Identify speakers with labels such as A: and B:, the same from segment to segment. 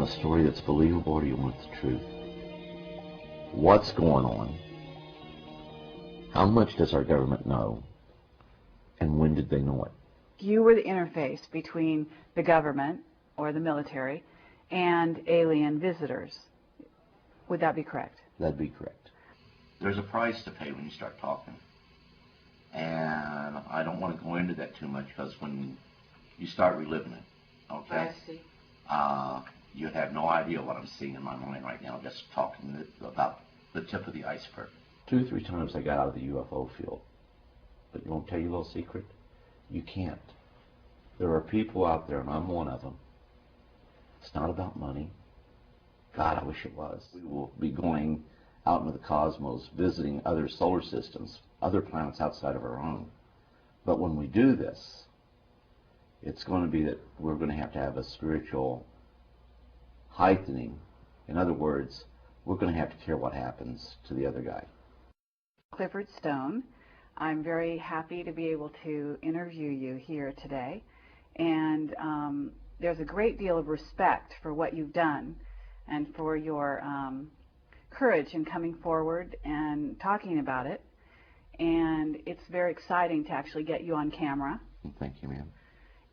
A: a story that's believable, or do you want the truth? What's going on? How much does our government know? And when did they know it?
B: You were the interface between the government, or the military, and alien visitors. Would that be correct?
A: That'd be correct.
C: There's a price to pay when you start talking. And I don't want to go into that too much, because when you start reliving it, okay?
B: I see.
C: You have no idea what I'm seeing in my mind right now, just talking about the tip of the iceberg.
A: 2 or 3 times I got out of the UFO field. But you want to tell you a little secret? You can't. There are people out there, and I'm one of them. It's not about money. God, I wish it was. We will be going out into the cosmos, visiting other solar systems, other planets outside of our own. But when we do this, it's going to be that we're going to have a spiritual heightening. In other words, we're going to have to care what happens to the other guy.
B: Clifford Stone, I'm very happy to be able to interview you here today. And there's a great deal of respect for what you've done and for your courage in coming forward and talking about it. And it's very exciting to actually get you on camera.
A: Thank you, ma'am.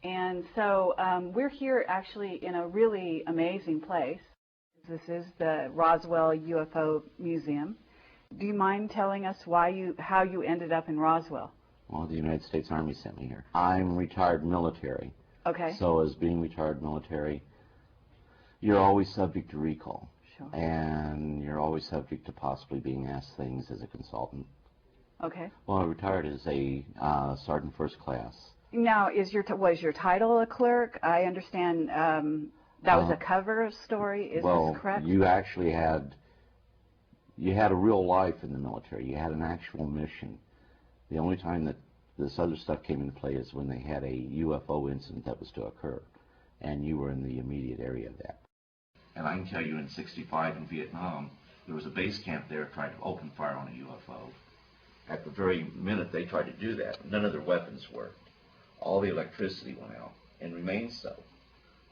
B: And so we're here actually in a really amazing place. This is the Roswell UFO Museum. Do you mind telling us how you ended up in Roswell?
A: Well, the United States Army sent me here. I'm retired military.
B: Okay.
A: So as being retired military, you're always subject to recall.
B: Sure.
A: And you're always subject to possibly being asked things as a consultant.
B: Okay.
A: Well, I retired as a sergeant first class.
B: Now, was your title a clerk? I understand that was a cover story. Is this correct?
A: Well, you actually had a real life in the military. You had an actual mission. The only time that this other stuff came into play is when they had a UFO incident that was to occur, and you were in the immediate area of that.
C: And I can tell you in '65 in Vietnam, there was a base camp there trying to open fire on a UFO. At the very minute they tried to do that, none of their weapons worked. All the electricity went out, and remained so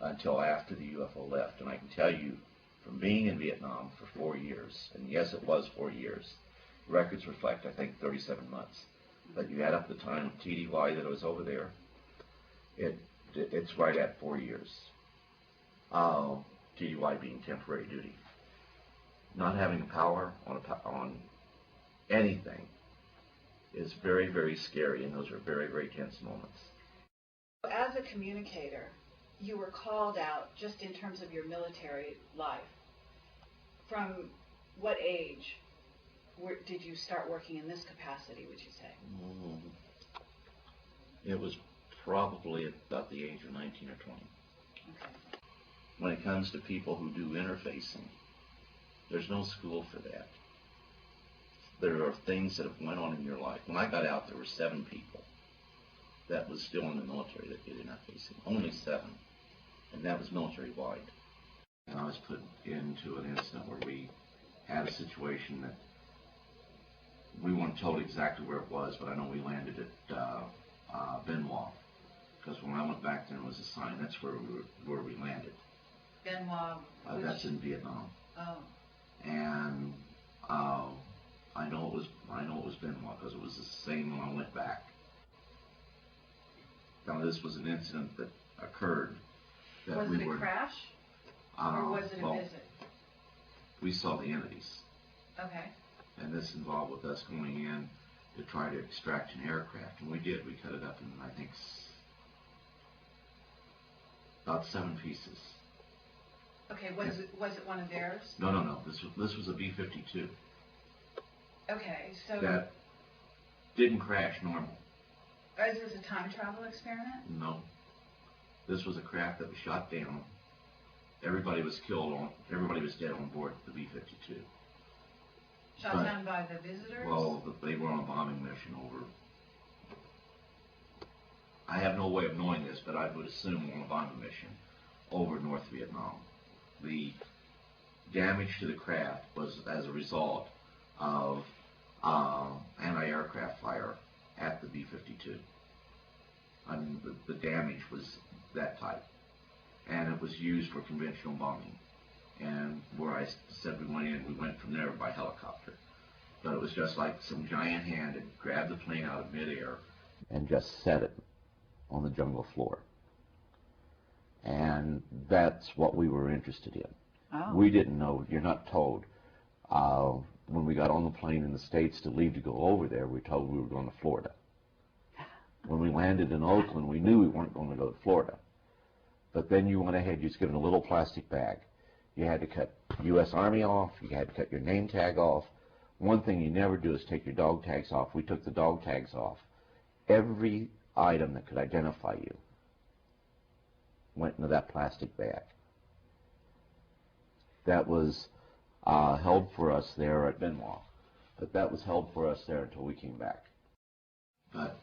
C: until after the UFO left. And I can tell you, from being in Vietnam for 4 years, and yes, it was 4 years, records reflect, I think, 37 months. But you add up the time of TDY that I was over there, it's right at 4 years. TDY being temporary duty. Not having power on anything is very, very scary, and those are very, very tense moments.
B: As a communicator, you were called out just in terms of your military life. From what age did you start working in this capacity, would you say?
C: It was probably about the age of 19 or 20.
B: Okay.
C: When it comes to people who do interfacing, there's no school for that. There are things that have went on in your life. When I got out, there were 7 people that was still in the military that did interfacing. Only 7. And that was military-wide. And I was put into an incident where we had a situation that we weren't told exactly where it was, but I know we landed at Benoit. Because when I went back there and was assigned, that's where we landed.
B: Benoit?
C: That's in Vietnam.
B: Oh.
C: And I know it was Benoit because it was the same when I went back. Now this was an incident that occurred.
B: Was it a crash? Or was it a visit?
C: We saw the entities.
B: Okay.
C: And this involved with us going in to try to extract an aircraft. And we did. We cut it up in, I think, about 7 pieces.
B: Okay, was it one of theirs?
C: No. This was a B-52.
B: Okay, so...
C: That didn't crash normal.
B: Is this a time travel experiment?
C: No. This was a craft that was shot down. Everybody was dead on board the B-52.
B: Shot down by the visitors?
C: Well, they were on a bombing mission over... I have no way of knowing this, but I would assume on a bombing mission over North Vietnam. The damage to the craft was as a result of anti-aircraft fire at the B-52. I mean, the damage was that type. And it was used for conventional bombing. and where I said we went from there by helicopter. But it was just like some giant hand had grabbed the plane out of midair
A: and just set it on the jungle floor. And that's what we were interested in.
B: Oh.
A: We didn't know, you're not told. When we got on the plane in the States to leave to go over there, we were told we were going to Florida. When we landed in Oakland, we knew we weren't going to go to Florida. But then you went ahead, you was given a little plastic bag. You had to cut U.S. Army off, you had to cut your name tag off. One thing you never do is take your dog tags off. We took the dog tags off. Every item that could identify you went into that plastic bag. That was held for us there at Benoit. But that was held for us there until we came back.
C: But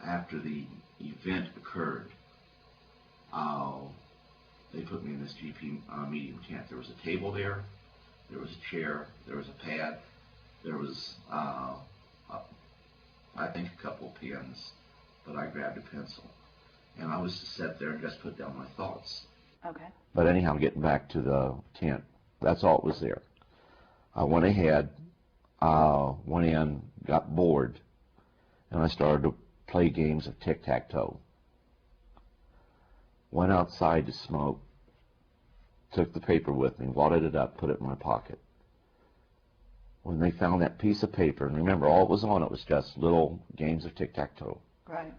C: after the event occurred, they put me in this GP medium tent. There was a table there was a chair, there was a pad, there was, I think, a couple of pens, but I grabbed a pencil. And I was to sit there and just put down my thoughts.
B: Okay.
A: But anyhow, getting back to the tent, that's all that was there. I went ahead, went in, got bored, and I started to play games of tic-tac-toe. Went outside to smoke, took the paper with me, wadded it up, put it in my pocket. When they found that piece of paper, and remember, all it was on it was just little games of tic-tac-toe.
B: Right.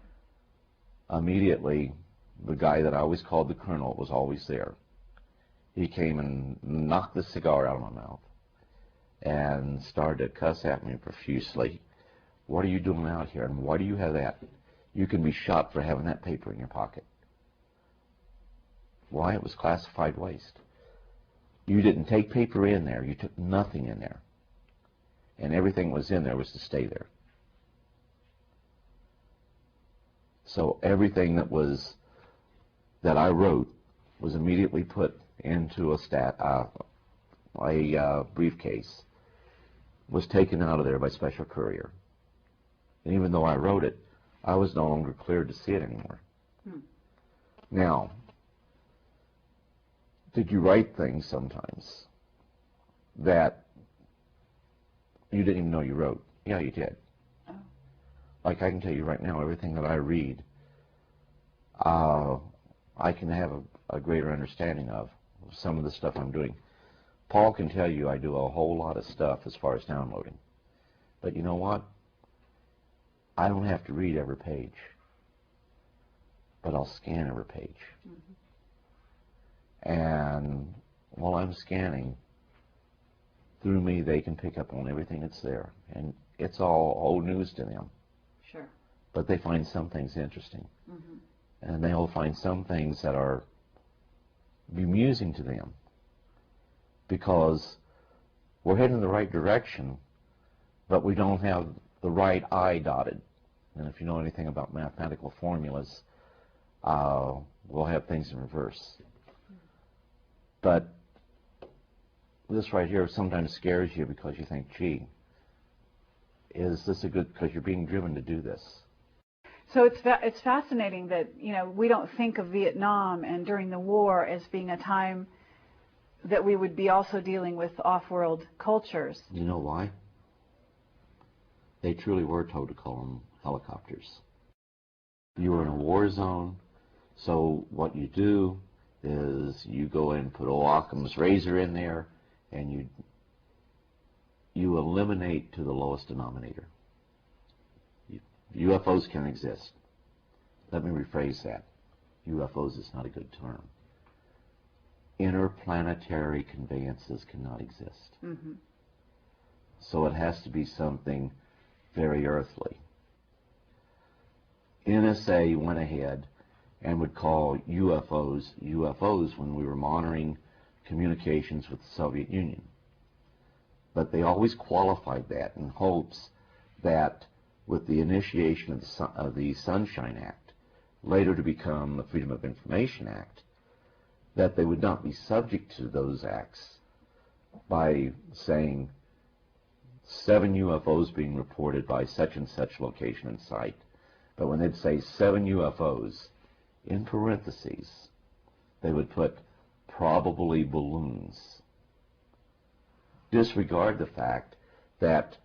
A: Immediately, the guy that I always called the Colonel was always there. He came and knocked the cigar out of my mouth and started to cuss at me profusely. What are you doing out here, and why do you have that? You can be shot for having that paper in your pocket. Why? It was classified waste. You didn't take paper in there. You took nothing in there. And everything was in there was to stay there. So everything that I wrote was immediately put into a briefcase, was taken out of there by special courier. And even though I wrote it, I was no longer cleared to see it anymore. Now, did you write things sometimes that you didn't even know you wrote? Yeah, you did.
B: Oh.
A: Like I can tell you right now, everything that I read, I can have a greater understanding of some of the stuff I'm doing. Paul can tell you I do a whole lot of stuff as far as downloading. But you know what? I don't have to read every page, but I'll scan every page. And while I'm scanning, through me they can pick up on everything that's there. And it's all old news to them.
B: Sure.
A: But they find some things interesting. And they'll find some things that are bemusing to them, because we're heading in the right direction, but we don't have the right I dotted. And if you know anything about mathematical formulas, we'll have things in reverse. But this right here sometimes scares you because you think, gee, is this a good, because you're being driven to do this.
B: So it's fascinating that, you know, we don't think of Vietnam and during the war as being a time that we would be also dealing with off-world cultures.
A: You know why? They truly were told to call them helicopters. You were in a war zone, so what you do is you go in and put old Occam's razor in there, and you eliminate to the lowest denominator. UFOs can exist. Let me rephrase that. UFOs is not a good term. Interplanetary conveyances cannot exist. So it has to be something very earthly. NSA went ahead and would call UFOs UFOs when we were monitoring communications with the Soviet Union. But they always qualified that in hopes that with the initiation of the Sunshine Act, later to become the Freedom of Information Act, that they would not be subject to those acts by saying 7 UFOs being reported by such and such location and site. But when they'd say 7 UFOs, in parentheses, they would put probably balloons. Disregard the fact that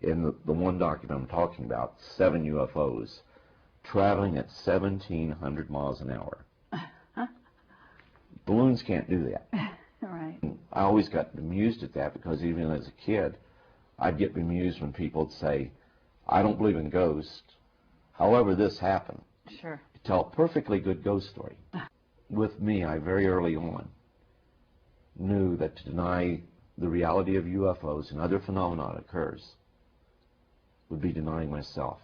A: in the one document I'm talking about, 7 UFOs traveling at 1,700 miles an hour. Balloons can't do that.
B: Right.
A: I always got bemused at that because even as a kid, I'd get bemused when people would say, I don't believe in ghosts. However, this happened.
B: Sure.
A: To tell a perfectly good ghost story. With me, I very early on knew that to deny the reality of UFOs and other phenomena that occurs would be denying myself.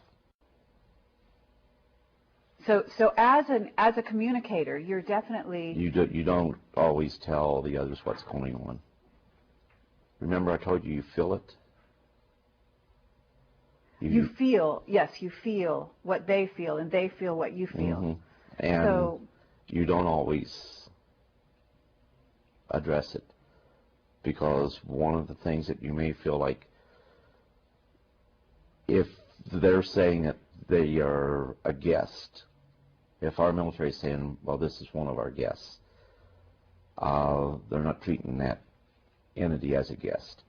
B: So as a communicator, you're definitely...
A: You don't always tell the others what's going on. Remember I told you feel it?
B: You feel, yes, you feel what they feel, and they feel what you feel.
A: Mm-hmm. And
B: so,
A: you don't always address it, because one of the things that you may feel like, if they're saying that they are a guest, if our military is saying, well, this is one of our guests, they're not treating that entity as a guest.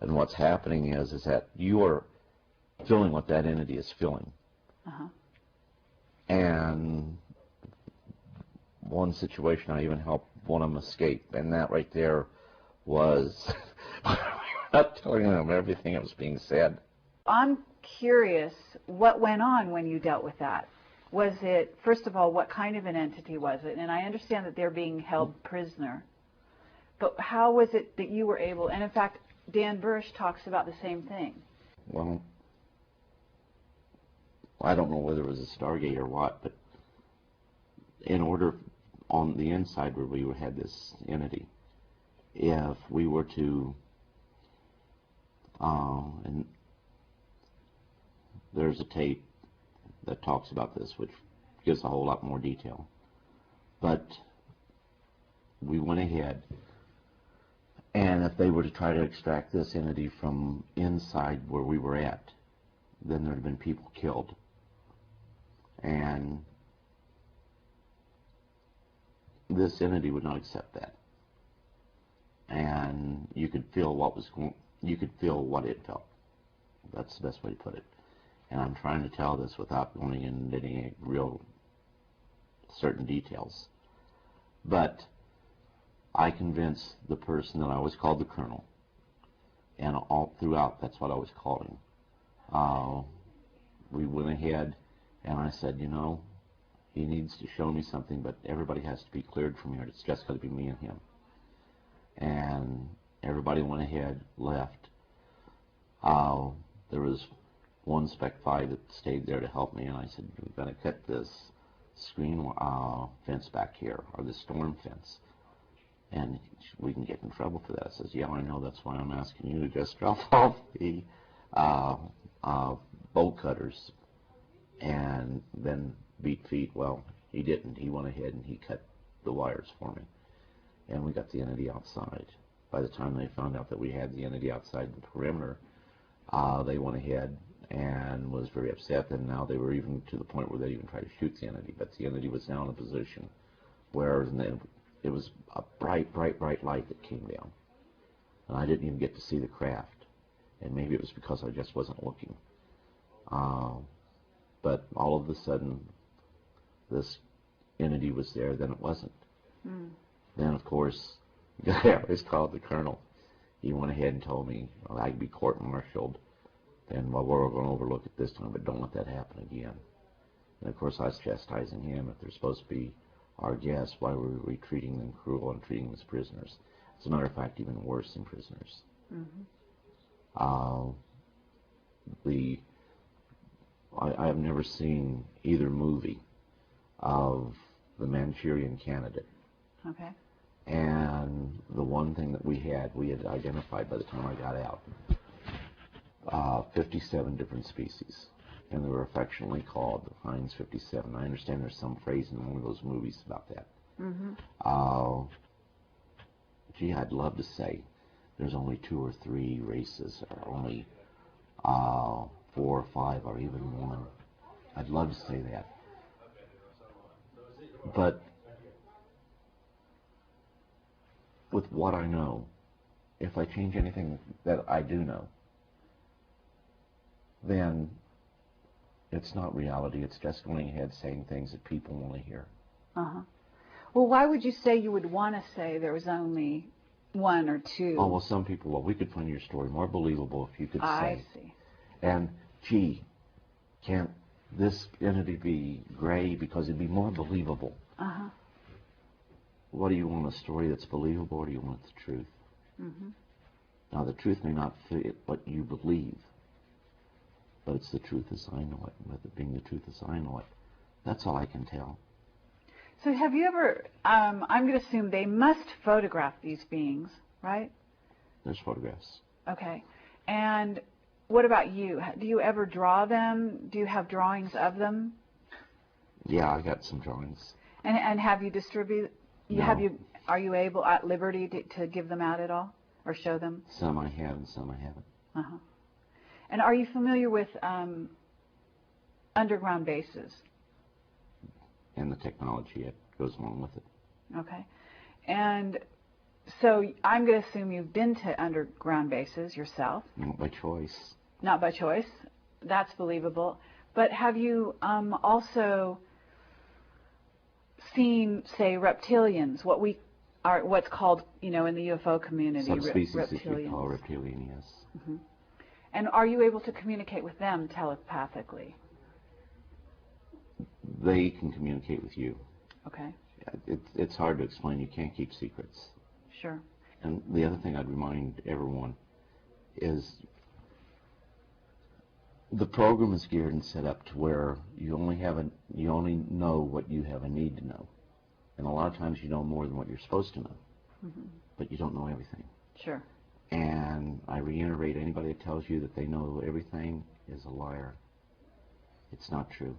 A: And what's happening is that you are feeling what that entity is feeling.
B: uh-huh.
A: And one situation, I even helped one of them escape, and that right there was not telling them everything that was being said.
B: I'm curious, what went on when you dealt with that? Was it, first of all, what kind of an entity was it? And I understand that they're being held prisoner, but how was it that you were able, and in fact, Dan Bursch talks about the same thing.
A: Well, I don't know whether it was a Stargate or what, but in order, on the inside where we had this entity, if we were to, and there's a tape that talks about this, which gives a whole lot more detail, but we went ahead, and if they were to try to extract this entity from inside where we were at, then there would have been people killed. And this entity would not accept that. And you could feel what was going, you could feel what it felt. That's the best way to put it. And I'm trying to tell this without going into any real certain details. But I convinced the person that I always called the Colonel, and all throughout that's what I was calling. We went ahead and I said, you know, he needs to show me something, but everybody has to be cleared from here. It's just going to be me and him. And everybody went ahead, left. There was one Spec 5 that stayed there to help me, and I said, we're going to cut this screen fence back here, or the storm fence, and we can get in trouble for that. I says, yeah, I know, that's why I'm asking you to just drop off the bolt cutters and then beat feet. Well, he didn't. He went ahead and he cut the wires for me, and we got the entity outside. By the time they found out that we had the entity outside the perimeter, they went ahead and was very upset, and now they were even to the point where they even tried to shoot the entity, but the entity was now in a position where it was a bright, bright, bright light that came down, and I didn't even get to see the craft, and maybe it was because I just wasn't looking. But all of a sudden, this entity was there, then it wasn't. Mm. Then, of course, the guy I always called the Colonel, he went ahead and told me, well, I'd be court-martialed, and well, we're going to overlook it this time, but don't let that happen again. And, of course, I was chastising him. If they're supposed to be our guests, why were we treating them cruel and treating them as prisoners? As a matter of fact, even worse than prisoners. Mm-hmm. I have never seen either movie of the Manchurian Candidate.
B: Okay.
A: And the one thing that we had identified by the time I got out, 57 different species. And they were affectionately called the Heinz 57. I understand there's some phrase in one of those movies about that. Mm-hmm. Gee, I'd love to say there's only 2 or 3 races, or only 4 or 5, or even 1. I'd love to say that. But with what I know, if I change anything that I do know, then it's not reality. It's just going ahead saying things that people want to hear.
B: Uh-huh. Well, why would you say you would want to say there was only one or two?
A: Oh, well, some people, well, we could find your story more believable if you could say.
B: I see.
A: And, gee, can't this entity be gray because it'd be more believable?
B: Uh-huh.
A: What do you want, a story that's believable, or do you want the truth?
B: Mm-hmm.
A: Now, the truth may not fit what you believe, but it's the truth as I know it. With it being the truth as I know it, that's all I can tell.
B: So have you ever, I'm going to assume they must photograph these beings, right?
A: There's photographs.
B: Okay. And what about you? Do you ever draw them? Do you have drawings of them?
A: Yeah, I got some drawings.
B: And have you distributed?
A: No.
B: Are you able, at liberty, to give them out at all, or show them?
A: Some I have and some I haven't.
B: Uh-huh. And are you familiar with underground bases?
A: And the technology that goes along with it.
B: Okay. And so I'm going to assume you've been to underground bases yourself.
A: Not by choice.
B: Not by choice. That's believable. But have you also seen, say, reptilians, what's called, in the UFO community,
A: Subspecies
B: reptilians?
A: that you call reptilian, yes.
B: Mm-hmm. And are you able to communicate with them telepathically?
A: They can communicate with you.
B: Okay.
A: It's hard to explain. You can't keep secrets.
B: Sure.
A: And the other thing I'd remind everyone is the program is geared and set up to where you only know what you have a need to know. And a lot of times you know more than what you're supposed to know.
B: Mm-hmm.
A: But you don't know everything.
B: Sure.
A: And I reiterate, anybody that tells you that they know everything is a liar. It's not true.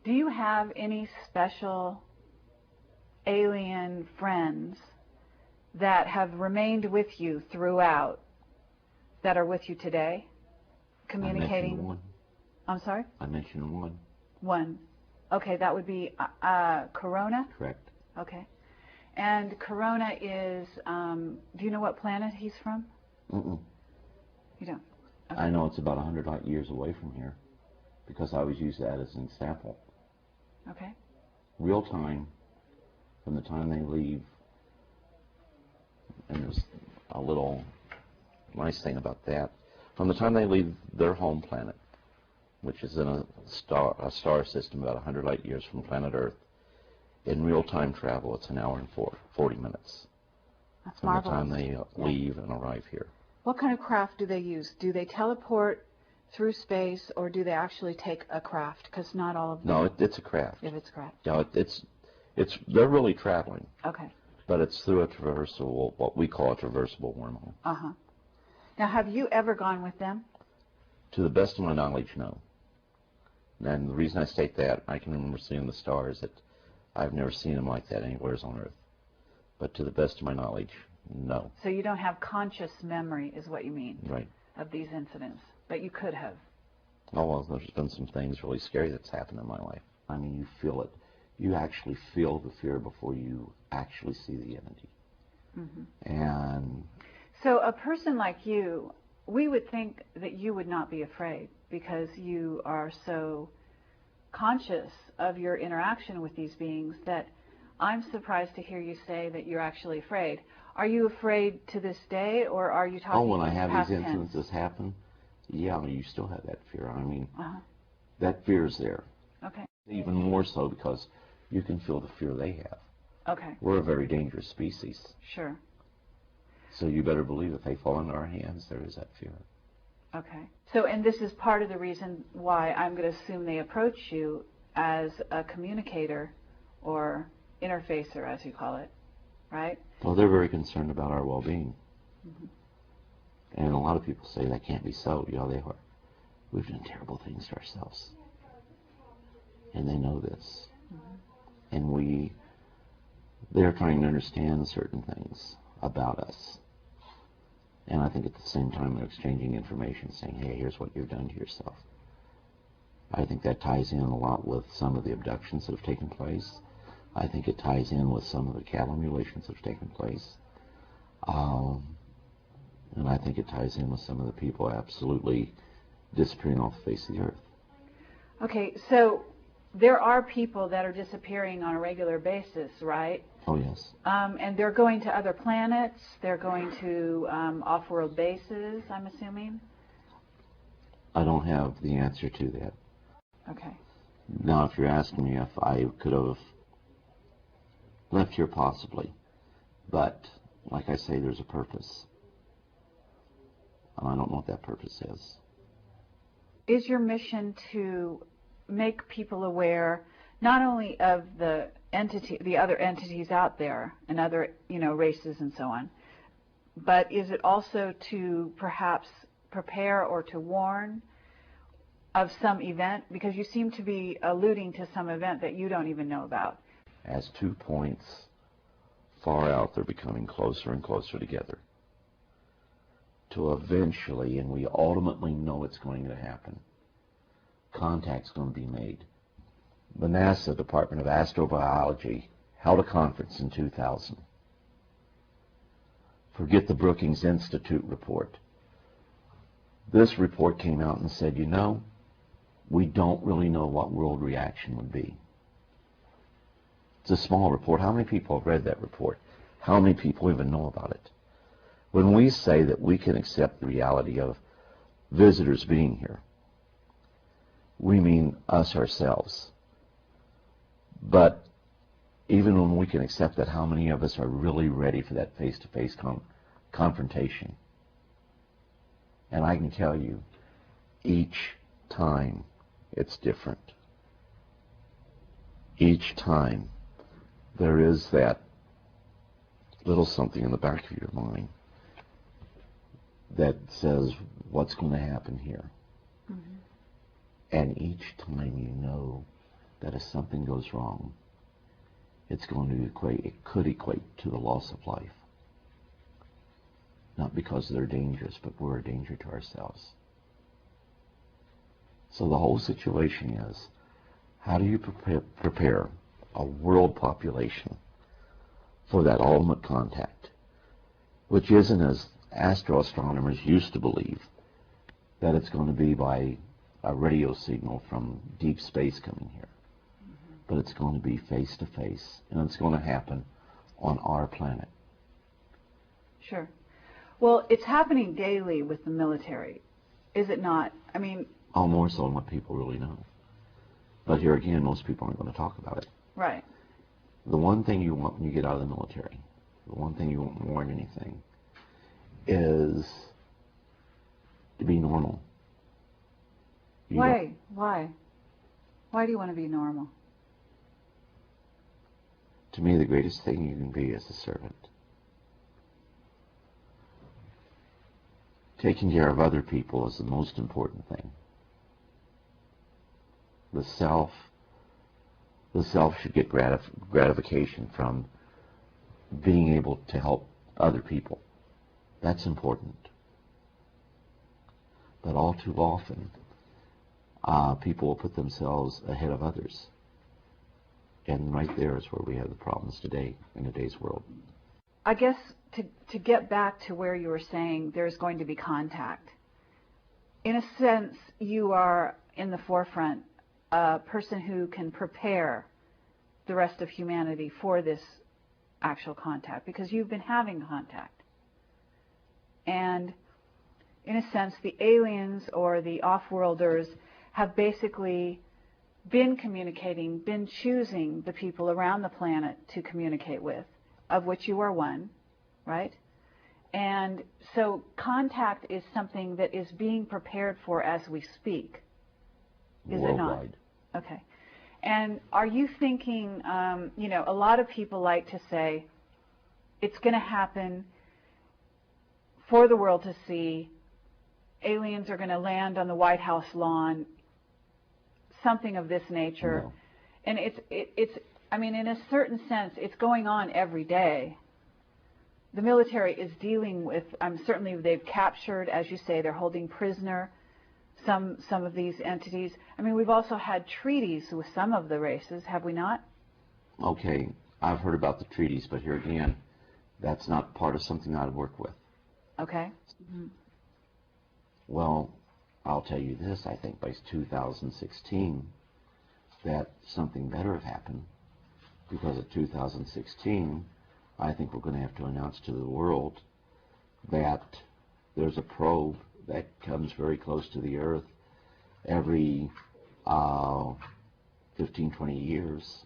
B: Do you have any special alien friends that have remained with you throughout, that are with you today, communicating?
A: I mentioned one.
B: I'm sorry?
A: I mentioned one.
B: One. Okay, that would be Corona?
A: Correct.
B: Okay. And Corona is, do you know what planet he's from?
A: Mm-mm.
B: You don't? Okay.
A: I know it's about 100 light years away from here because I always use that as an example.
B: Okay.
A: Real time, from the time they leave, and there's a little nice thing about that, from the time they leave their home planet, which is in a star system about 100 light years from planet Earth, in real-time travel, it's an hour and 40 minutes.
B: That's
A: from
B: marvelous.
A: the time they leave and arrive here.
B: What kind of craft do they use? Do they teleport through space, or do they actually take a craft? Because not all of them.
A: No, it's a craft.
B: If it's a craft.
A: Yeah, they're really traveling.
B: Okay.
A: But it's through a traversable, what we call a traversable wormhole.
B: Uh-huh. Now, have you ever gone with them?
A: To the best of my knowledge, no. And the reason I state that, I can remember seeing the stars, that I've never seen them like that anywhere on Earth. But to the best of my knowledge, no.
B: So you don't have conscious memory, is what you mean?
A: Right.
B: Of these incidents, but you could have.
A: Oh, well, there's been some things really scary that's happened in my life. I mean, you feel it. You actually feel the fear before you actually see the entity. Mm-hmm. And
B: so a person like you, we would think that you would not be afraid because you are so conscious of your interaction with these beings that I'm surprised to hear you say that you're actually afraid. Are you afraid to this day, or are you talking
A: when I have
B: past
A: these
B: tense?
A: incidences happen, yeah, you still have that fear. I mean, that fear is there.
B: Okay.
A: Even more so because you can feel the fear they have.
B: Okay.
A: We're a very dangerous species.
B: Sure.
A: So you better believe if they fall into our hands, there is that fear.
B: Okay. So, and this is part of the reason why I'm going to assume they approach you as a communicator or interfacer, as you call it, right?
A: Well, they're very concerned about our well-being.
B: Mm-hmm.
A: And a lot of people say that can't be so. You know, they are. We've done terrible things to ourselves. And they know this. Mm-hmm. And they're trying to understand certain things about us. And I think at the same time they're exchanging information, saying, hey, here's what you've done to yourself. I think that ties in a lot with some of the abductions that have taken place, I think it ties in with some of the cattle mutilations that have taken place. And I think it ties in with some of the people absolutely disappearing off the face of the earth.
B: Okay, so there are people that are disappearing on a regular basis, right?
A: Oh, yes.
B: And they're going to other planets, they're going to off-world bases, I'm assuming?
A: I don't have the answer to that.
B: Okay.
A: Now, if you're asking me if I could have left here, possibly. But, like I say, there's a purpose. And I don't know what that purpose is.
B: Is your mission to make people aware not only of the other entities out there and other, races and so on, but is it also to perhaps prepare or to warn of some event? Because you seem to be alluding to some event that you don't even know about.
A: As 2 points far out, they're becoming closer and closer together. To eventually, and we ultimately know it's going to happen, contact's going to be made. The NASA Department of Astrobiology held a conference in 2000. Forget the Brookings Institute report. This report came out and said, we don't really know what world reaction would be. It's a small report. How many people have read that report? How many people even know about it? When we say that we can accept the reality of visitors being here, we mean us ourselves. But even when we can accept that, how many of us are really ready for that face-to-face confrontation? And I can tell you, each time it's different. Each time there is that little something in the back of your mind that says, what's going to happen here? Mm-hmm. And each time you know that if something goes wrong, it's going to it could equate to the loss of life. Not because they're dangerous, but we're a danger to ourselves. So the whole situation is, how do you prepare a world population for that ultimate contact, which isn't, as astroastronomers used to believe, that it's going to be by a radio signal from deep space coming here. Mm-hmm. But it's going to be face to face, and it's going to happen on our planet.
B: Sure. Well, it's happening daily with the military, is it not? I mean...
A: Oh, more so than what people really know. But here again, most people aren't going to talk about it.
B: Right.
A: The one thing you want when you get out of the military, the one thing you want more than anything, is to be normal.
B: Why? Why do you want to be normal?
A: To me, the greatest thing you can be is a servant. Taking care of other people is the most important thing. The self should get gratification from being able to help other people. That's important. But all too often, people will put themselves ahead of others. And right there is where we have the problems today, in today's world.
B: I guess to get back to where you were saying there's going to be contact, in a sense, you are in the forefront, a person who can prepare the rest of humanity for this actual contact, because you've been having contact. And in a sense, the aliens or the off-worlders have basically been communicating, been choosing the people around the planet to communicate with, of which you are one, right? And so contact is something that is being prepared for as we speak. Is
A: Worldwide.
B: It not? Okay. And are you thinking, a lot of people like to say it's going to happen for the world to see, aliens are going to land on the White House lawn, something of this nature.
A: No.
B: And it's in a certain sense, it's going on every day. The military is dealing with, certainly they've captured, as you say, they're holding prisoner some of these entities. We've also had treaties with some of the races, have we not?
A: Okay, I've heard about the treaties, but here again, that's not part of something I'd work with.
B: Okay. Mm-hmm.
A: Well, I'll tell you this, I think by 2016 that something better have happened, because of 2016 I think we're going to have to announce to the world that there's a probe that comes very close to the Earth every 15, 20 years.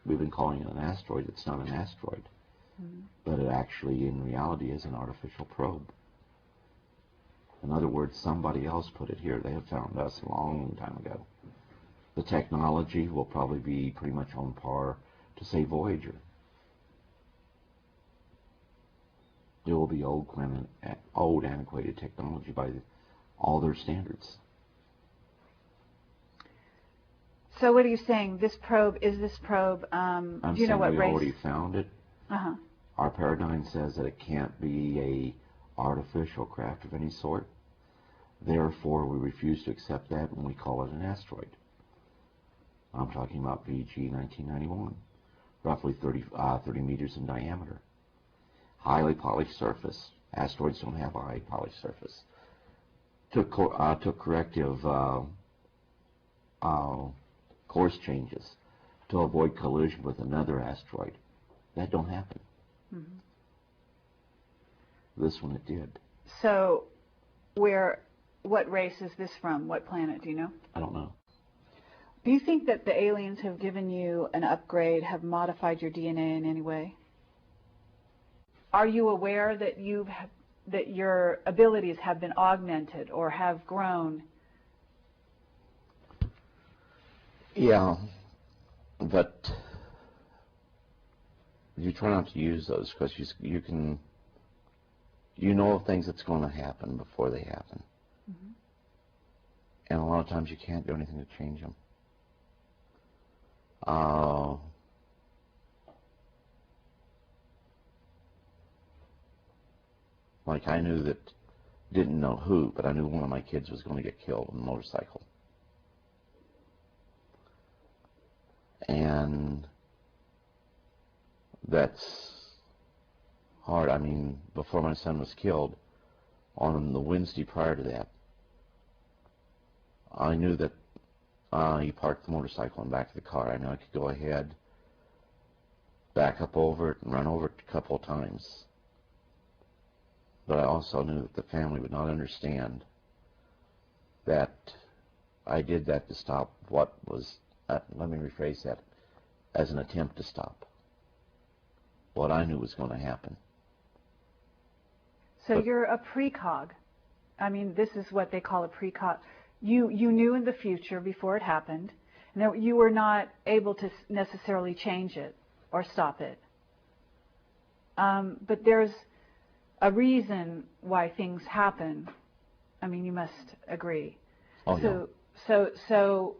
A: We've been calling it an asteroid. It's not an asteroid, but it actually in reality is an artificial probe. In other words, somebody else put it here. They have found us a long time ago. The technology will probably be pretty much on par to, say, Voyager. It will be old antiquated technology by all their standards.
B: So what are you saying? This probe, is this probe,
A: I'm
B: do you know
A: saying
B: what
A: we
B: race?
A: already found it.
B: Uh-huh.
A: Our paradigm says that it can't be a artificial craft of any sort. Therefore, we refuse to accept that and we call it an asteroid. I'm talking about VG 1991, roughly 30 meters in diameter. Highly polished surface. Asteroids don't have a high polished surface. Took corrective course changes to avoid collision with another asteroid. That don't happen.
B: Mm-hmm.
A: This one it did.
B: So, what race is this from? What planet, do you know?
A: I don't know.
B: Do you think that the aliens have given you an upgrade, have modified your DNA in any way? Are you aware that that your abilities have been augmented or have grown?
A: Yeah, but you try not to use those because you know of things that's going to happen before they happen.
B: Mm-hmm.
A: And a lot of times you can't do anything to change them. Like I knew that, didn't know who, but I knew one of my kids was going to get killed on a motorcycle. And that's hard. I mean, before my son was killed, on the Wednesday prior to that, I knew that he parked the motorcycle in the back of the car. I knew I could go ahead, back up over it, and run over it a couple of times. But I also knew that the family would not understand that I did that to stop what was, let me rephrase that, as an attempt to stop what I knew was going to happen.
B: So you're a precog. I mean, this is what they call a precog. You knew in the future before it happened, and that you were not able to necessarily change it or stop it. But there's a reason why things happen. I mean, you must agree.
A: Oh, yeah.
B: So,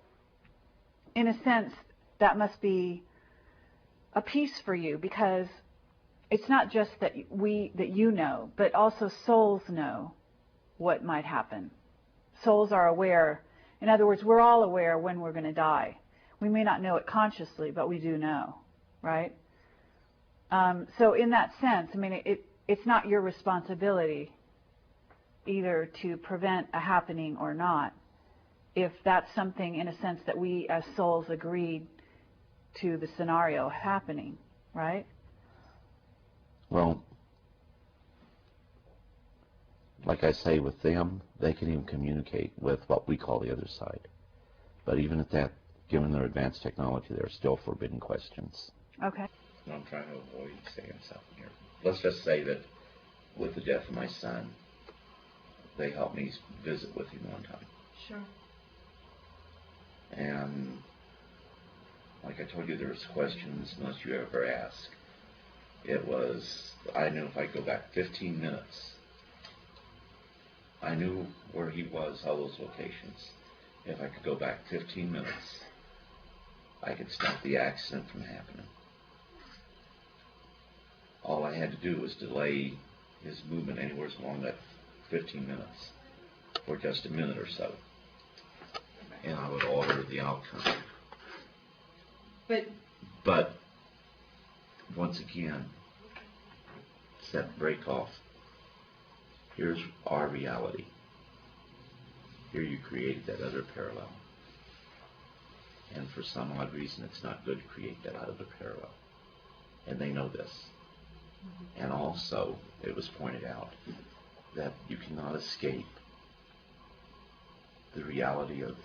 B: in a sense, that must be a peace for you, because it's not just that you know, but also souls know what might happen. Souls are aware. In other words, we're all aware when we're going to die. We may not know it consciously, but we do know, right? So in that sense, I mean, it's not your responsibility either to prevent a happening or not, if that's something, in a sense, that we as souls agreed to the scenario happening, right?
A: Well, like I say, with them, they can even communicate with what we call the other side. But even at that, given their advanced technology, there are still forbidden questions.
B: Okay.
C: I'm trying to avoid saying something here. Let's just say that with the death of my son, they helped me visit with him one time.
B: Sure.
C: And like I told you, there's questions unless you ever ask. It was, I knew if I go back 15 minutes, I knew where he was, all those locations. If I could go back 15 minutes, I could stop the accident from happening. All I had to do was delay his movement anywhere along that 15 minutes for just a minute or so, and I would alter the outcome.
B: But
C: But once again, set break off. Here's our reality. Here you created that other parallel. And for some odd reason, it's not good to create that out of the parallel. And they know this. Mm-hmm. And also, it was pointed out that you cannot escape the reality of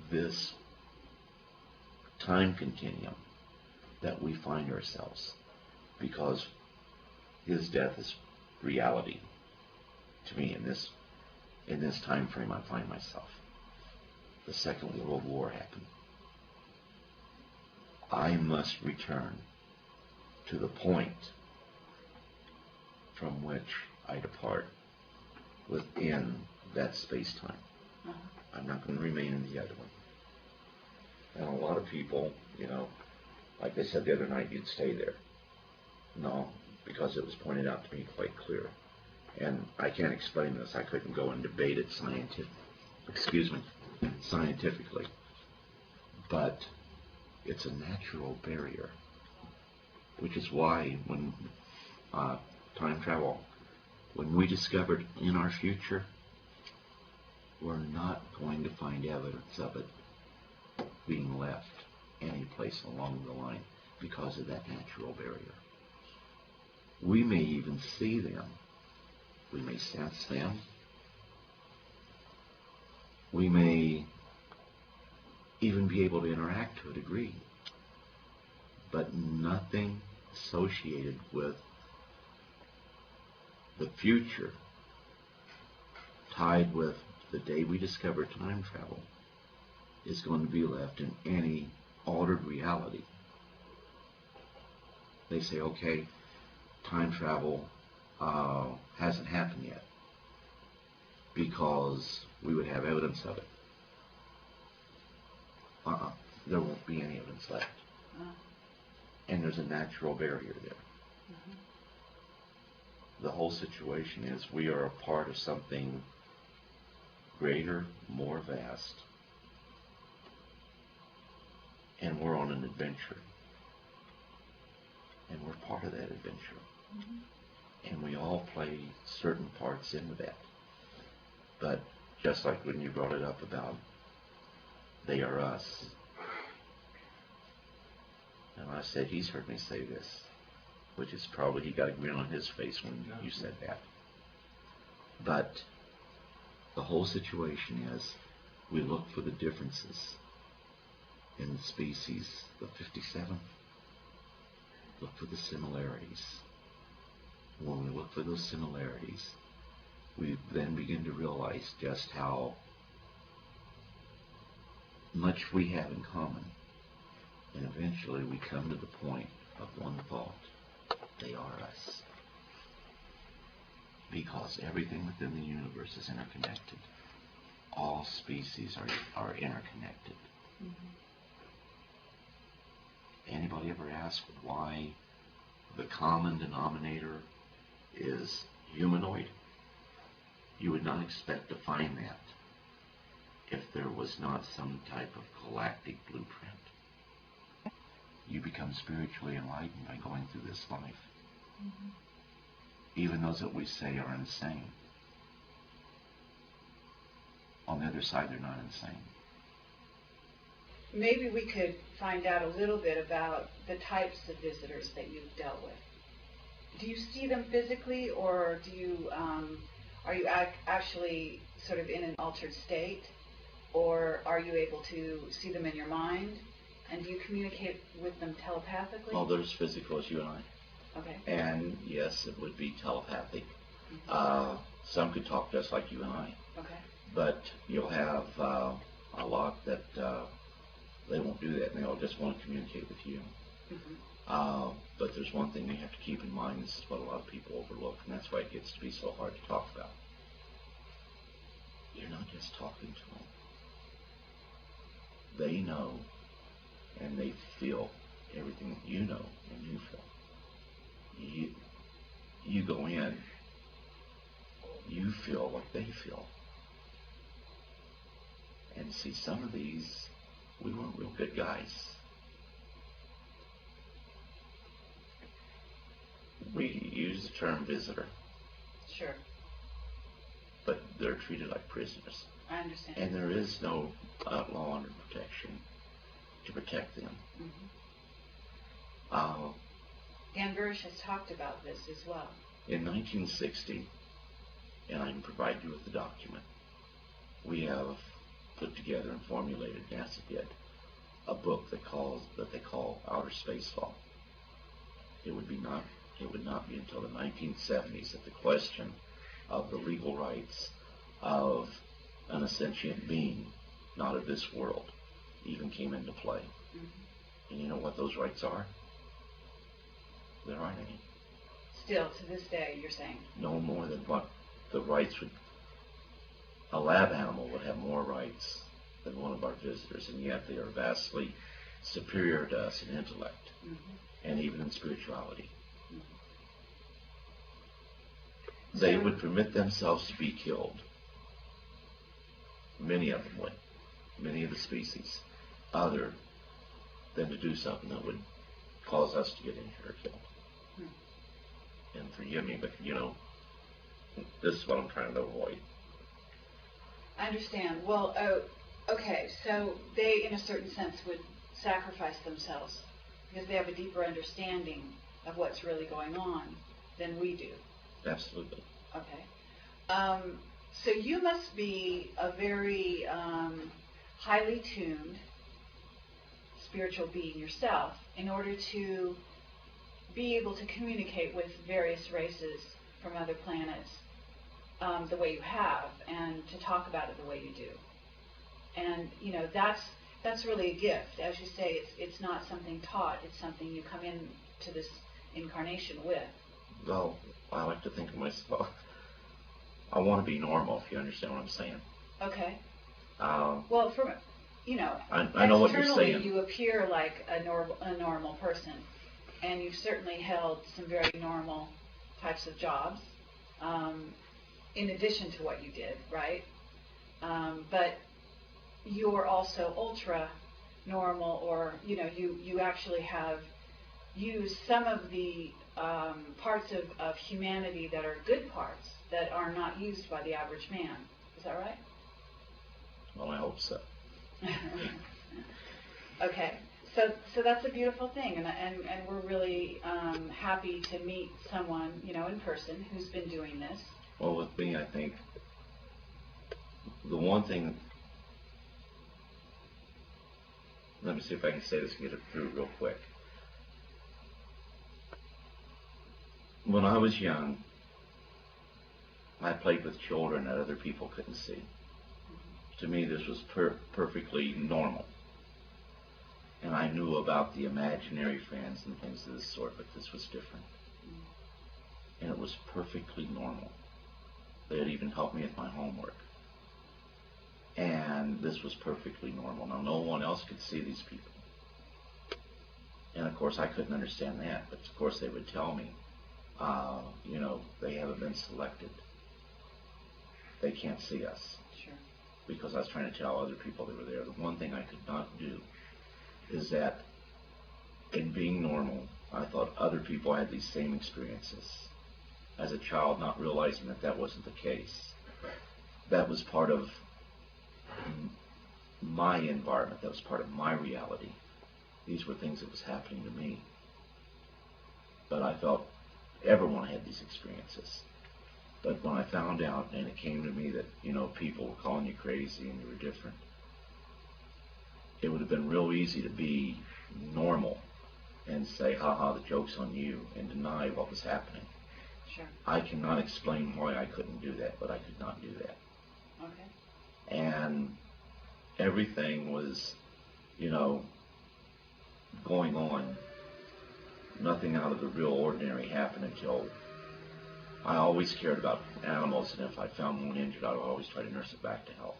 C: this time continuum that we find ourselves, because his death is reality to me in this time frame I find myself. The Second World War happened. I must return to the point from which I depart within that space-time. I'm not going to remain in the other one. And a lot of people, like they said the other night, you'd stay there. No, because it was pointed out to me quite clear. And I can't explain this. I couldn't go and debate it scientifically. But it's a natural barrier, which is why when time travel, when we discovered in our future, we're not going to find evidence of it being left any place along the line because of that natural barrier. We may even see them. We may sense them. We may even be able to interact to a degree. But nothing associated with the future tied with the day we discover time travel is going to be left in any altered reality. They say, okay, time travel hasn't happened yet because we would have evidence of it. There won't be any evidence left. And there's a natural barrier there. Mm-hmm. The whole situation is we are a part of something greater, more vast, and we're on an adventure. And we're part of that adventure. Mm-hmm. And we all play certain parts into that. But just like when you brought it up about they are us, and I said, he's heard me say this, which is probably he got a grin on his face when you said that. But the whole situation is we look for the differences in the species, the 57. Look for the similarities. When we look for those similarities, we then begin to realize just how much we have in common. And eventually we come to the point of one thought. They are us. Because everything within the universe is interconnected. All species are interconnected. Mm-hmm. Anybody ever ask why the common denominator is humanoid? You would not expect to find that if there was not some type of galactic blueprint. You become spiritually enlightened by going through this life. Mm-hmm. Even those that we say are insane, on the other side, they're not insane.
B: Maybe we could find out a little bit about the types of visitors that you've dealt with. Do you see them physically, or do you are you actually sort of in an altered state, or are you able to see them in your mind? And do you communicate with them telepathically?
C: Well, there's physical as you and I.
B: Okay.
C: And yes, it would be telepathic. Mm-hmm. Some could talk just like you and I. Okay. But you'll have a lot that they won't do that, and they'll just want to communicate with you. Mm-hmm. But there's one thing you have to keep in mind. This is what a lot of people overlook, and that's why it gets to be so hard to talk about. You're not just talking to them. They know, and they feel everything that you know and you feel. You go in, you feel what they feel. And see, some of these, we weren't real good guys. We use the term visitor,
B: Sure.
C: but they're treated like prisoners.
B: I understand.
C: And there is no law under protection to protect them.
B: Dan Burish has talked about this as well.
C: In 1960, and I can provide you with the document, we have put together and formulated, NASA did, a book that they call Outer Space Law. It would not be until the 1970s that the question of the legal rights of an ascendant being, not of this world, even came into play. And you know what those rights are? There aren't any.
B: Still, to this day, you're saying?
C: No more than what the rights would. A lab animal would have more rights than one of our visitors, and yet they are vastly superior to us in intellect and even in spirituality. They would permit themselves to be killed. Many of them would. Many of the species, other than to do something that would cause us to get injured or killed. And forgive me, but this is what I'm trying to avoid.
B: I understand. Well, okay, so they, in a certain sense, would sacrifice themselves because they have a deeper understanding of what's really going on than we do.
C: Absolutely.
B: Okay. So you must be a very highly tuned spiritual being yourself in order to be able to communicate with various races from other planets the way you have, and to talk about it the way you do. And that's really a gift. As you say, it's not something taught. It's something you come into this incarnation with.
C: Well, I like to think of myself. I want to be normal, if you understand what I'm saying.
B: Okay.
C: Well,
B: from
C: I know what you're saying.
B: Externally, you appear like a normal person, and you've certainly held some very normal types of jobs, in addition to what you did, right? But you're also ultra normal, or you actually have used some of the parts of humanity that are good parts that are not used by the average man. Is that right?
C: Well, I hope so.
B: Okay, so that's a beautiful thing, and we're really happy to meet someone in person who's been doing this.
C: Well, with me, I think the one thing. Let me see if I can say this and get it through real quick. When I was young, I played with children that other people couldn't see. To me, this was perfectly normal. And I knew about the imaginary friends and things of this sort, but this was different. And it was perfectly normal. They had even helped me with my homework. And this was perfectly normal. Now, no one else could see these people. And of course, I couldn't understand that. But of course, they would tell me, they haven't been selected. They can't see us.
B: Sure.
C: Because I was trying to tell other people they were there. The one thing I could not do is that in being normal, I thought other people had these same experiences. As a child, not realizing that wasn't the case. That was part of my environment. That was part of my reality. These were things that was happening to me. But I felt everyone had these experiences. But when I found out, and it came to me that, people were calling you crazy and you were different, it would have been real easy to be normal and say, haha, the joke's on you, and deny what was happening.
B: Sure.
C: I cannot explain why I couldn't do that, but I could not do that.
B: Okay.
C: And everything was, going on. Nothing out of the real ordinary happened until I always cared about animals, and if I found one injured, I would always try to nurse it back to health.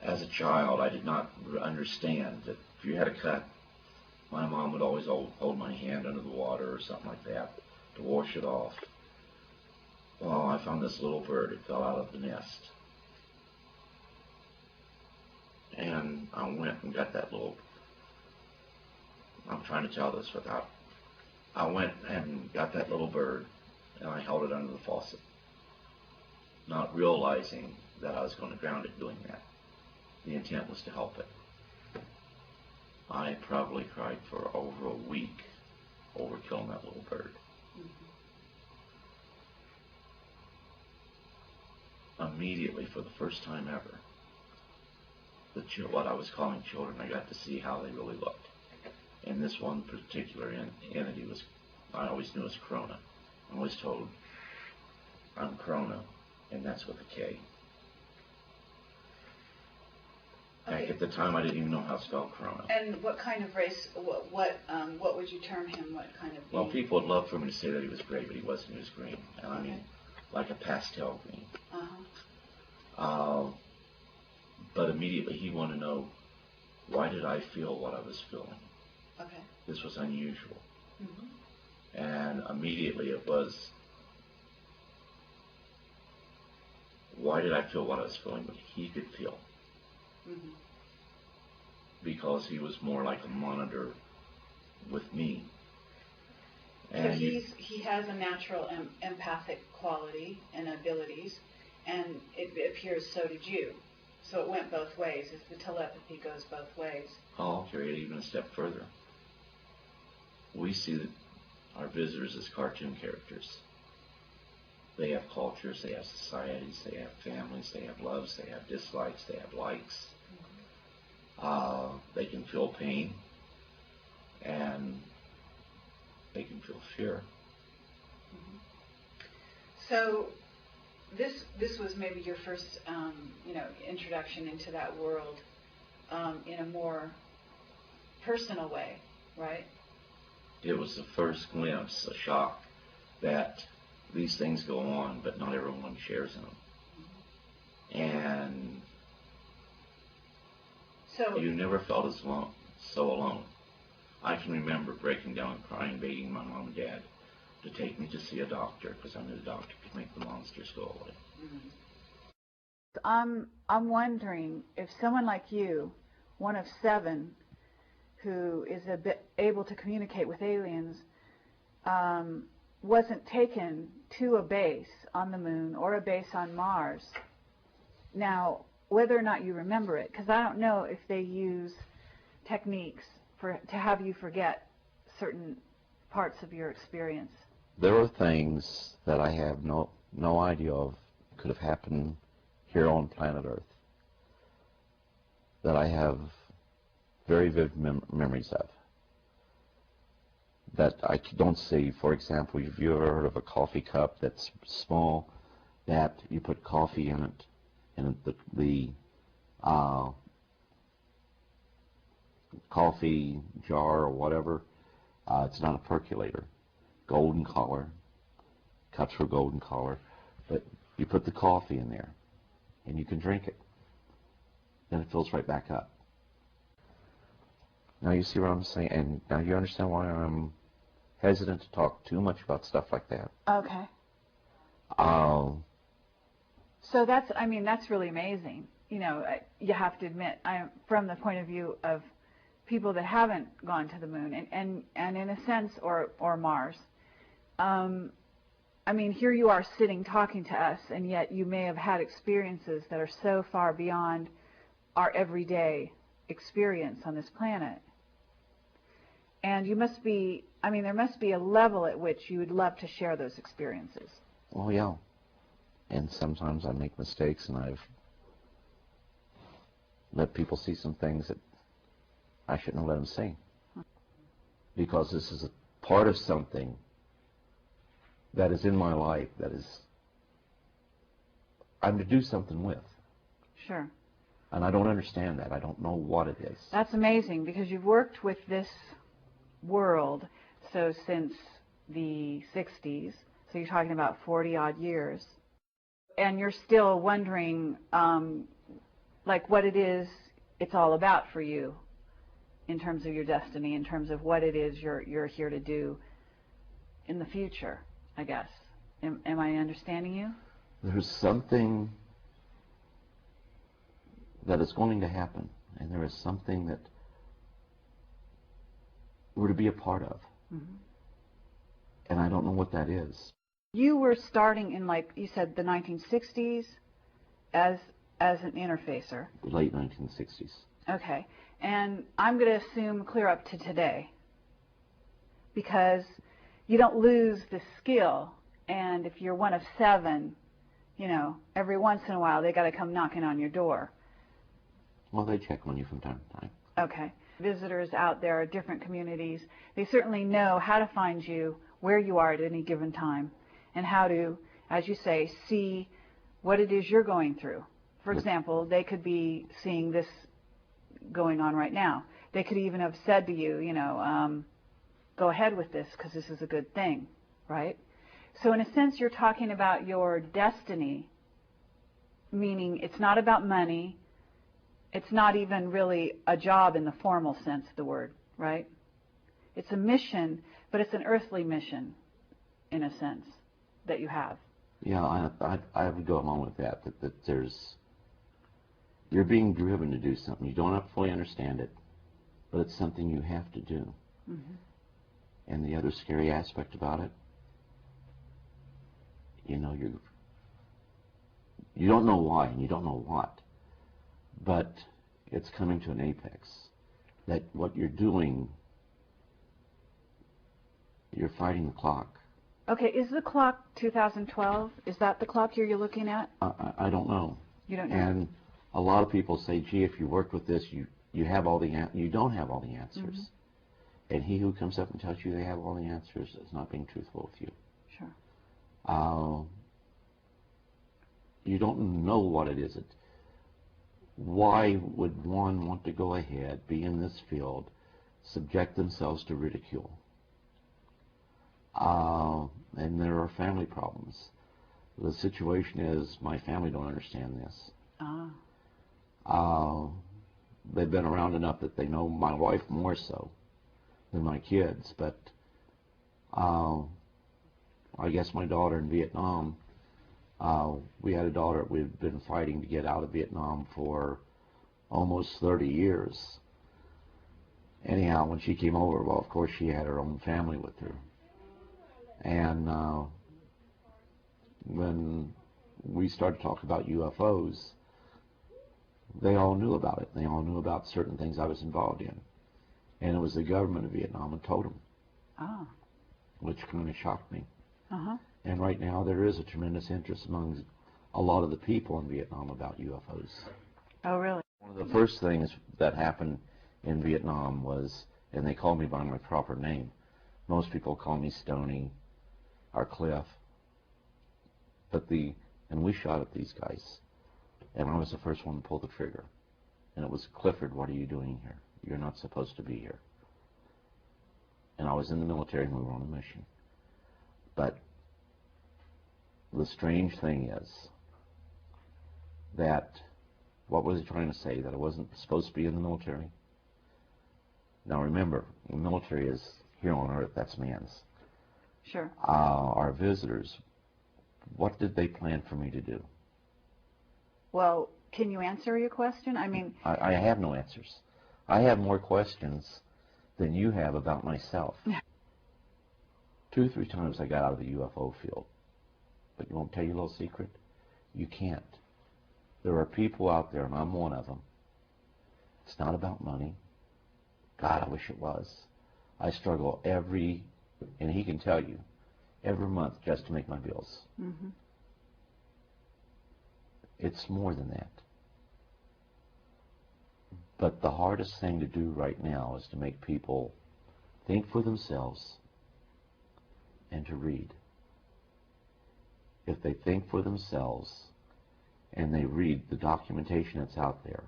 C: As a child, I did not understand that if you had a cut, my mom would always hold my hand under the water or something like that to wash it off. Well, I found this little bird. It fell out of the nest. And I went and got that little... I'm trying to tell this without I went and got that little bird, and I held it under the faucet, not realizing that I was going to drown it doing that. The intent was to help it. I probably cried for over a week over killing that little bird. Immediately, for the first time ever, what I was calling children, I got to see how they really looked. And this one particular entity was, I always knew as Corona. I always told, I'm Corona, and that's with a K. Back at the time, I didn't even know how to spell Corona.
B: And what kind of race, what would you term him, what kind of
C: Well,
B: being?
C: people would love for me to say that he was gray, but he wasn't. He was green. And I mean, like a pastel green. But immediately he wanted to know, why did I feel what I was feeling?
B: Okay.
C: This was unusual. And immediately it was, why did I feel what I was feeling, but he could feel? Because he was more like a monitor with me. And
B: so he has a natural empathic quality and abilities, and it appears so did you. So it went both ways, if the telepathy goes both ways.
C: I'll carry it even a step further. We see our visitors as cartoon characters. They have cultures, they have societies, they have families, they have loves, they have dislikes, they have likes. They can feel pain, and they can feel fear.
B: So this was maybe your first, introduction into that world in a more personal way, right?
C: It was the first glimpse, a shock, that these things go on, but not everyone shares in them. And
B: so
C: you never felt so alone. I can remember breaking down and crying, begging my mom and dad to take me to see a doctor, because I knew the doctor could make the monsters go away.
B: I'm wondering if someone like you, one of 7, who is able to communicate with aliens, wasn't taken to a base on the moon or a base on Mars. Now, whether or not you remember it, because I don't know if they use techniques to have you forget certain parts of your experience.
A: There are things that I have no idea of could have happened here on planet Earth that I have very vivid memories of, that I don't see. For example, have you ever heard of a coffee cup that's small, that you put coffee in it, and the coffee jar or whatever, it's not a percolator, golden color, cups for golden color, but you put the coffee in there and you can drink it, then it fills right back up. Now you see what I'm saying, and now you understand why I'm hesitant to talk too much about stuff like that.
B: Okay. So that's really amazing. You have to admit, from the point of view of people that haven't gone to the moon and in a sense, or Mars. Here you are sitting talking to us, and yet you may have had experiences that are so far beyond our everyday experience on this planet. And you must be, there must be a level at which you would love to share those experiences.
A: Oh, yeah. And sometimes I make mistakes, and I've let people see some things that I shouldn't have let them see. Because this is a part of something that is in my life that is I'm to do something with.
B: Sure.
A: And I don't understand that. I don't know what it is.
B: That's amazing, because you've worked with this world since the 60s, so you're talking about 40-odd years, and you're still wondering what it is it's all about for you in terms of your destiny, in terms of what it is you're here to do in the future, I guess. Am I understanding you?
A: There's something that is going to happen, and there is something that we're to be a part of. And I don't know what that is.
B: You were starting in, like you said, the 1960s as an interfacer.
A: Late 1960s.
B: Okay. And I'm going to assume clear up to today, because you don't lose the skill. And if you're one of 7, you know, every once in a while they got to come knocking on your door.
A: Well, they check on you from time to time.
B: Okay. Visitors out there, different communities, they certainly know how to find you, where you are at any given time, and how to, as you say, see what it is you're going through. For example, they could be seeing this going on right now. They could even have said to you, you know, go ahead with this because this is a good thing, right? So in a sense, you're talking about your destiny, meaning it's not about money. It's not even really a job in the formal sense of the word, right? It's a mission, but it's an earthly mission, in a sense, that you have.
A: Yeah, I would go along with that you're being driven to do something. You don't have to fully understand it, but it's something you have to do.
B: Mm-hmm.
A: And the other scary aspect about it, you know, you don't know why and you don't know what, but it's coming to an apex. That what you're doing, you're fighting the clock.
B: Okay, is the clock 2012? Is that the clock you're looking at?
A: I don't know.
B: You don't know?
A: And a lot of people say, gee, if you work with this, you have all the answers. You don't have all the answers.
B: Mm-hmm.
A: And he who comes up and tells you they have all the answers is not being truthful with you.
B: Sure.
A: You don't know what it is. Why would one want to go ahead, be in this field, subject themselves to ridicule? And there are family problems. The situation is my family don't understand this. They've been around enough that they know my wife more so than my kids, but I guess my daughter in Vietnam, we had a daughter, we've been fighting to get out of Vietnam for almost 30 years. Anyhow, when she came over, well, of course she had her own family with her. And when we started talking about UFOs, they all knew about it. They all knew about certain things I was involved in. And it was the government of Vietnam that told them, which kind of shocked me. And right now there is a tremendous interest among a lot of the people in Vietnam about UFOs.
B: Oh, really?
A: One of the first things that happened in Vietnam was, and they call me by my proper name. Most people call me Stoney or Cliff. And we shot at these guys. And I was the first one to pull the trigger. And it was, Clifford, what are you doing here? You're not supposed to be here. And I was in the military and we were on a mission. But the strange thing is that, what was he trying to say? That I wasn't supposed to be in the military? Now remember, the military is here on earth, that's man's.
B: Sure.
A: Our visitors, what did they plan for me to do?
B: Well, can you answer your question? I mean...
A: I have no answers. I have more questions than you have about myself. 2 or 3 times I got out of the UFO field. But you won't tell you a little secret? You can't. There are people out there, and I'm one of them. It's not about money. God, I wish it was. I struggle and he can tell you, every month just to make my bills.
B: Mm-hmm.
A: It's more than that. But the hardest thing to do right now is to make people think for themselves and to read. If they think for themselves and they read the documentation that's out there,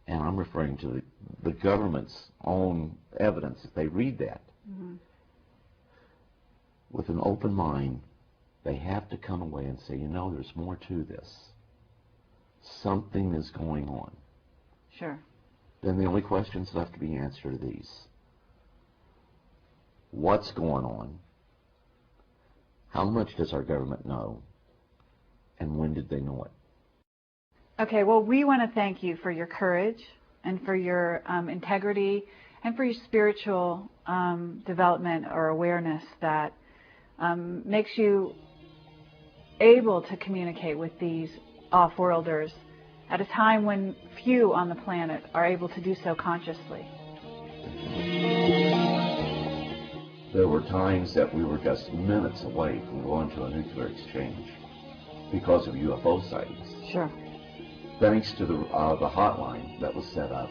A: and I'm referring to the government's own evidence, if they read that with an open mind, they have to come away and say, you know, there's more to this. Something is going on.
B: Sure.
A: Then the only questions left to be answered are these. What's going on? How much does our government know? And when did they know it?
B: Okay, well, we want to thank you for your courage and for your integrity and for your spiritual development or awareness that makes you able to communicate with these off-worlders at a time when few on the planet are able to do so consciously.
A: There were times that we were just minutes away from going to a nuclear exchange because of UFO sightings.
B: Sure.
A: Thanks to the hotline that was set up,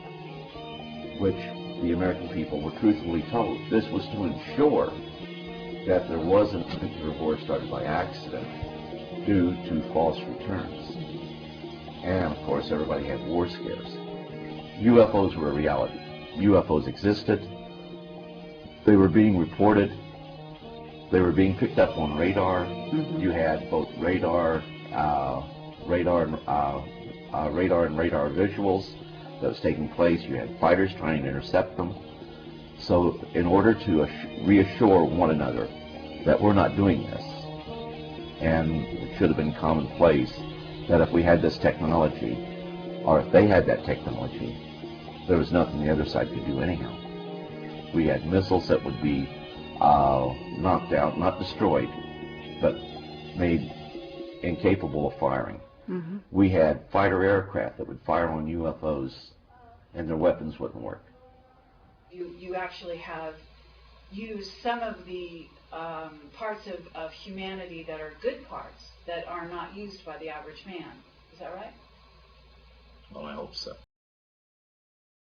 A: which the American people were truthfully told. This was to ensure that there wasn't a nuclear war started by accident due to false returns. And, of course, everybody had war scares. UFOs were a reality. UFOs existed. They were being reported. They were being picked up on radar.
B: Mm-hmm.
A: You had both radar and radar visuals that was taking place. You had fighters trying to intercept them. So in order to reassure one another that we're not doing this, and it should have been commonplace that if we had this technology, or if they had that technology, there was nothing the other side could do anyhow. We had missiles that would be knocked out, not destroyed, but made incapable of firing.
B: Mm-hmm.
A: We had fighter aircraft that would fire on UFOs and their weapons wouldn't work.
B: You actually have used some of the parts of humanity that are good parts that are not used by the average man. Is that right?
C: Well, I hope so.